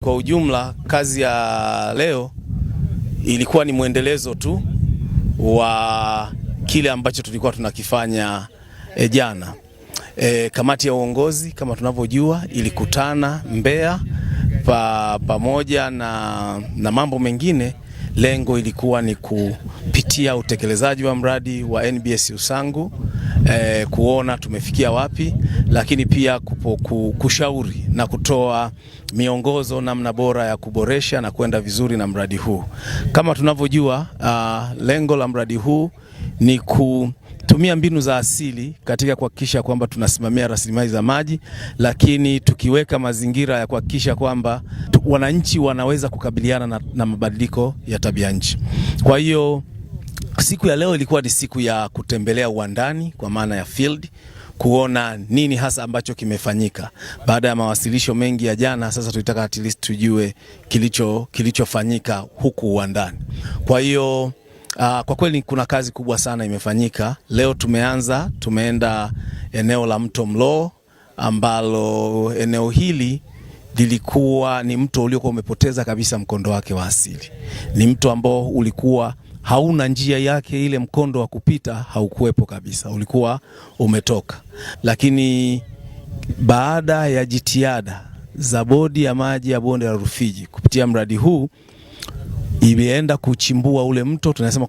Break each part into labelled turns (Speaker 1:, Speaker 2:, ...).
Speaker 1: Kwa ujumla kazi ya leo ilikuwa ni mwendelezo tu wa kile ambacho tulikuwa tunakifanya jana. Kamati ya uongozi kama tunavyojua ilikutana Mbeya pamoja na mambo mengine. Lengo ilikuwa ni kupitia utekelezaji wa mradi wa NBS Usangu, kuona tumefikia wapi, lakini pia kushauri na kutoa miongozo namna bora ya kuboresha na kwenda vizuri na mradi huu. Kama tunavyojua, lengo la mradi huu ni kutumia mbinu za asili katika kuhakikisha kwamba tunasimamia rasilimali za maji, lakini tukiweka mazingira ya kuhakikisha kwamba wananchi wanaweza kukabiliana na mabadiliko ya tabia nchi. Kwa hiyo siku ya leo ilikuwa ni siku ya kutembelea uwandani kwa maana ya field, kuona nini hasa ambacho kimefanyika. Baada ya mawasilisho mengi ya jana, sasa tulitaka at least tujue kilichofanyika huku uwandani. Kwa hiyo kwa kweli kuna kazi kubwa sana imefanyika. Leo tumeenda eneo la mto Mloo, ambalo eneo hili lilikuwa ni mto uliokuwa umepoteza kabisa mkondo wake wa asili. Ni mto ambao ulikuwa hauna njia yake, ile mkondo wa kupita haukuwepo kabisa, ulikuwa umetoka. Lakini baada ya jitihada za bodi ya maji ya bonde la Rufiji kupitia mradi huu, imeenda kuchimbua ule mto, tunasema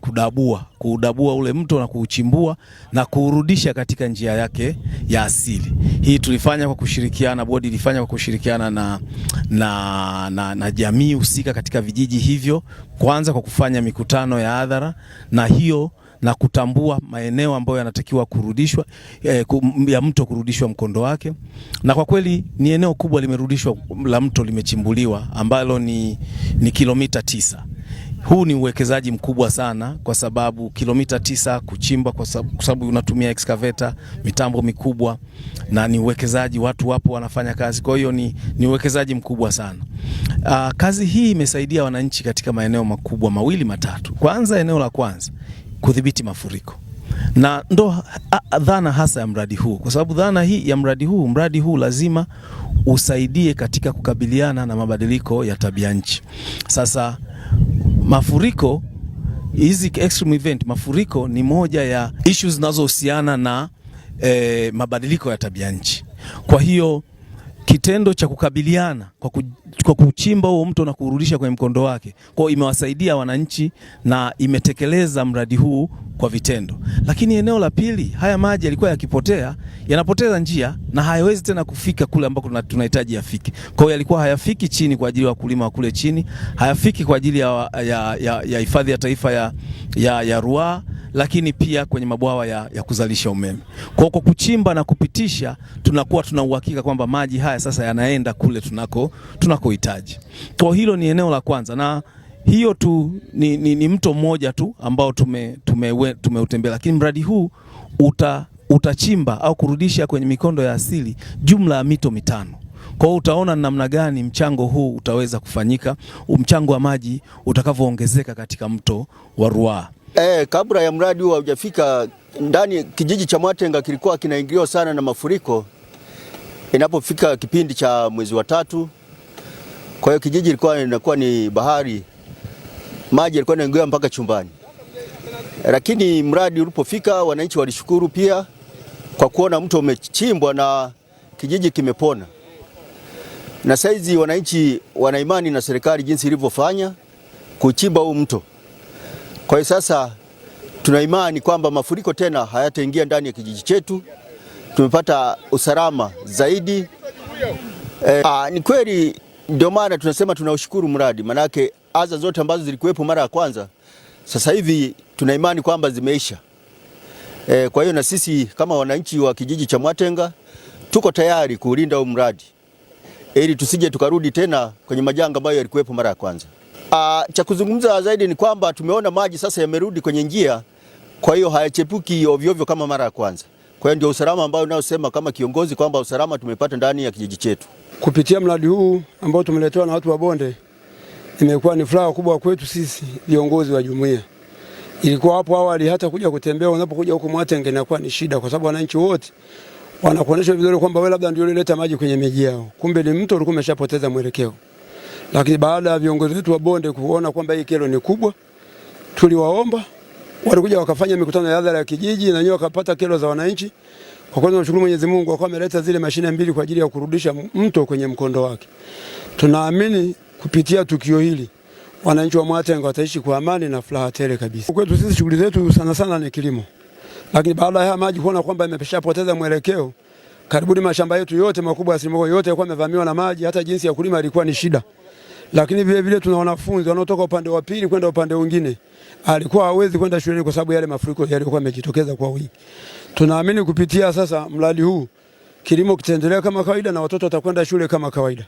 Speaker 1: kudabua ule mto na kuuchimbua na kuurudisha katika njia yake ya asili. Hii tulifanya kwa kushirikiana, bodi ilifanya kwa kushirikiana na jamii husika katika vijiji hivyo, kwanza kwa kufanya mikutano ya hadhara na kutambua maeneo ambayo yanatakiwa kurudishwa, ya mto kurudishwa mkondo wake. Na kwa kweli ni eneo kubwa limerudishwa, la mto limechimbuliwa, ambalo ni kilomita 9. Huu ni uwekezaji mkubwa sana, kwa sababu kilomita 9 kuchimba, kwa sababu unatumia excavator, mitambo mikubwa, na ni uwekezaji, watu wapo wanafanya kazi. Kwa hiyo ni uwekezaji mkubwa sana. Kazi hii imesaidia wananchi katika maeneo makubwa mawili matatu. Kwanza, eneo la kwanza, kudhibiti mafuriko. Na ndo dhana hasa ya mradi huu, kwa sababu dhana hii ya mradi huu lazima usaidie katika kukabiliana na mabadiliko ya tabia nchi. Sasa mafuriko, hizi extreme event, mafuriko ni moja ya issues zinazohusiana na mabadiliko ya tabia nchi. Kwa hiyo kitendo cha kukabiliana kwa kuchimba huo mto na kurudisha kwenye mkondo wake, kwa imewasaidia wananchi na imetekeleza mradi huu kwa vitendo. Lakini eneo la pili, haya maji yalikuwa yanapoteza njia na hayawezi tena kufika kule ambako tunahitaji yafike. Kwa hiyo yalikuwa hayafiki chini kwa ajili ya wakulima wa kule chini, hayafiki kwa ajili ya hifadhi ya taifa ya Ruaha, lakini pia kwenye mabwawa ya kuzalisha umeme. Kwa kuchimba na kupitisha, tunakuwa tuna uhakika kwamba maji haya sasa yanaenda kule tunakohitaji. Kwa hilo ni eneo la kwanza, na hiyo tu ni mto mmoja tu ambao tumeutembea, lakini mradi huu utachimba au kurudisha kwenye mikondo ya asili jumla ya mito 5. Kwa hiyo utaona namna gani mchango huu utaweza kufanyika, mchango wa maji utakavyoongezeka katika mto wa Ruaha.
Speaker 2: Kabla ya mradi huu haujafika ndani, kijiji cha Mwatenga kilikuwa kinaingiliwa sana na mafuriko inapofika kipindi cha mwezi wa 3. Kwa hiyo kijiji ilikuwa ni bahari, maji yalikuwa yanaingia mpaka chumbani. Lakini mradi ulipofika, wananchi walishukuru pia kwa kuona mto umechimbwa na kijiji kimepona. Na saizi wananchi wana imani na serikali jinsi ilivyofanya kuchimba huu mto. Kwa hiyo sasa tuna imani kwamba mafuriko tena hayataingia ndani ya kijiji chetu. Tumepata usalama zaidi. Ni kweli, ndio maana tunasema tunaushukuru mradi, manake adha zote ambazo zilikuwepo mara ya kwanza sasa hivi tuna imani kwamba zimeisha. Kwa hiyo na sisi kama wananchi wa kijiji cha Mwatenga tuko tayari kuulinda huu mradi ili tusije tukarudi tena kwenye majanga ambayo yalikuwepo mara ya kwanza. Cha kuzungumza zaidi ni kwamba tumeona maji sasa yamerudi kwenye njia, kwa hiyo hayachepuki ovyo ovyo kama mara ya kwanza. Kwa hiyo ndio usalama ambao unaosema kama kiongozi kwamba usalama tumepata ndani ya kijiji chetu.
Speaker 3: Kupitia mradi huu ambao tumeletewa na watu wa bonde, imekuwa ni furaha kubwa kwetu sisi viongozi wa jumuiya. Ilikuwa hapo awali hata kuja kutembea, unapokuja huko Mwatenga inakuwa ni shida, kwa sababu wananchi wote wanakuonesha vizuri kwamba wewe labda ndio ulileta maji kwenye miji yao, kumbe ni mto ulikuwa umeshapoteza mwelekeo. Lakini baada ya viongozi wetu wa bonde kuona kwamba hii kero ni kubwa, tuliwaomba, walikuja wakafanya mikutano ya hadhara ya kijiji na wenyewe wakapata kero za wananchi. Kwa kwanza tunashukuru Mwenyezi Mungu kwa kuwa ameleta zile mashine mbili kwa ajili ya kurudisha mto kwenye mkondo wake. Tunaamini kupitia tukio hili wananchi wa Mwatenga wataishi kwa amani na furaha tele kabisa. Kwetu sisi shughuli zetu sana sana ni kilimo. Lakini baada ya maji kuona kwamba imeshapoteza mwelekeo, karibuni mashamba yetu yote makubwa asilimia yote yalikuwa yamevamiwa na maji, hata jinsi ya kulima ilikuwa ni shida. Lakini vile vile tuna wanafunzi wanaotoka upande wa pili kwenda upande mwingine. Alikuwa hawezi kwenda shuleni kwa sababu yale mafuriko yalikuwa yamejitokeza kwa wingi. Tunaamini kupitia sasa mradi huu kilimo kitaendelea kama kawaida na watoto watakwenda shule kama kawaida.